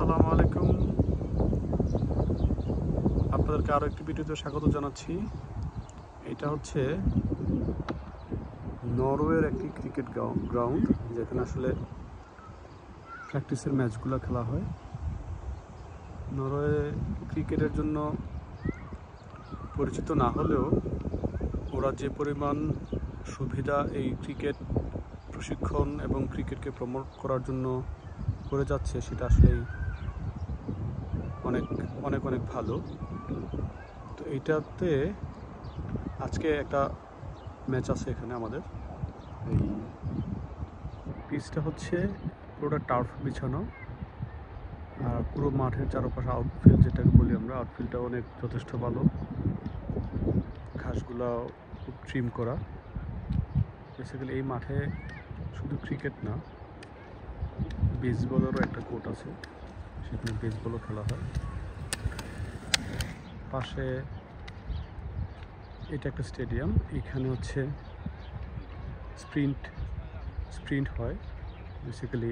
আসসালামু আলাইকুম। আপনাদেরকে আরও একটি ভিডিওতে স্বাগত জানাচ্ছি। এটা হচ্ছে নরওয়ের একটি ক্রিকেট গ্রাউন্ড, যেখানে আসলে প্র্যাকটিসের ম্যাচগুলো খেলা হয়। নরওয়ে ক্রিকেটের জন্য পরিচিত না হলেও ওরা যে পরিমাণ সুবিধা এই ক্রিকেট প্রশিক্ষণ এবং ক্রিকেটকে প্রমোট করার জন্য করে যাচ্ছে, সেটা আসলেই অনেক অনেক অনেক ভালো। তো এইটাতে আজকে একটা ম্যাচ আছে এখানে আমাদের। এই পিচটা হচ্ছে পুরোটা টার্ফ বিছানো, আর পুরো মাঠের চারপাশে আউটফিল্ড যেটাকে বলি আমরা, আউটফিল্ডটা অনেক যথেষ্ট ভালো, ঘাসগুলো খুব ট্রিম করা। বেসিক্যালি এই মাঠে শুধু ক্রিকেট না, বেসবলেরও একটা কোর্ট আছে, সেখানে বেসবলও খেলা হয়। পাশে এটা একটা স্টেডিয়াম, এখানে হচ্ছে স্প্রিন্ট হয়। বেসিক্যালি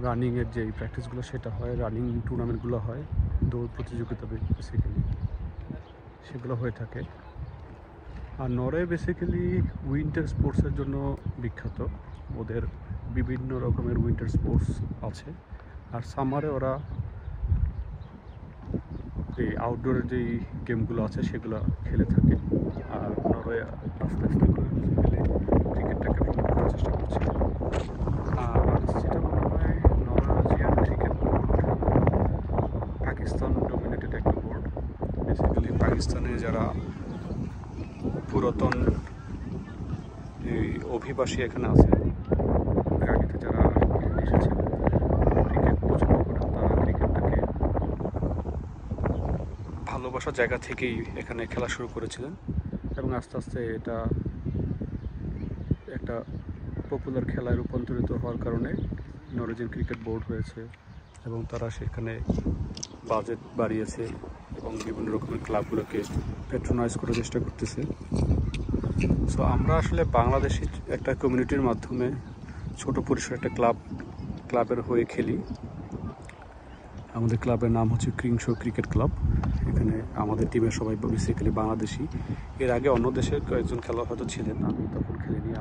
রানিংয়ের যে প্র্যাকটিসগুলো সেটা হয়, রানিং টুর্নামেন্টগুলো হয়, দৌড় প্রতিযোগিতা বেসিক্যালি সেগুলো হয়ে থাকে। আর নরওয়ে বেসিক্যালি উইন্টার স্পোর্টসের জন্য বিখ্যাত। ওদের বিভিন্ন রকমের উইন্টার স্পোর্টস আছে, আর সামারে ওরা এই আউটডোরের যেই গেমগুলো আছে সেগুলো খেলে থাকে। আর নরওয়ে আস্তে আস্তে করে বেসিক্যালি ক্রিকেটটাকে প্রমোট করার চেষ্টা করছে। আর যেটা মনে হয়, Norwegian cricket board Pakistan dominated একটা বোর্ড। বেসিক্যালি পাকিস্তানে যারা পুরাতন এই অভিবাসী এখানে আছে, আগে যারা এখানে এসেছেন, ক্রিকেট পছন্দ করেন, তারা ক্রিকেটটাকে ভালোবাসার জায়গা থেকেই এখানে খেলা শুরু করেছিলেন, এবং আস্তে আস্তে এটা একটা পপুলার খেলায় রূপান্তরিত হওয়ার কারণে নরওয়েজিয়ান ক্রিকেট বোর্ড হয়েছে, এবং তারা সেখানে বাজেট বাড়িয়েছে এবং বিভিন্ন রকমের ক্লাবগুলোকে প্যাট্রোনাইজ করার চেষ্টা করতেছে। সো আমরা আসলে বাংলাদেশি একটা কমিউনিটির মাধ্যমে ছোট পরিসরে একটা ক্লাবের হয়ে খেলি। আমাদের ক্লাবের নাম হচ্ছে ক্রিংশো ক্রিকেট ক্লাব। এখানে আমাদের টিমের সবাই বেসিক্যালি বাংলাদেশি। এর আগে অন্য দেশের কয়েকজন খেলোয়াড় হয়তো ছিলেন, আমি তখন খেলিনি।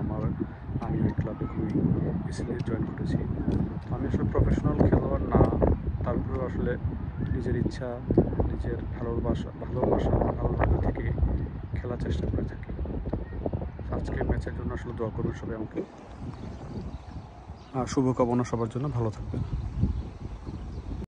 আমি ওই ক্লাবে খুবই রিসেন্টলি জয়েন করেছি। তো আমি আসলে প্রফেশনাল খেলোয়াড় না, তারপরেও আসলে নিজের ইচ্ছা, নিজের ভালো লাগা থেকে খেলার চেষ্টা করে থাকি। আজকের ম্যাচের জন্য আসলে দোয়া করবেন সবাই আমাকে, আর শুভকামনা সবার জন্য। ভালো থাকবেন।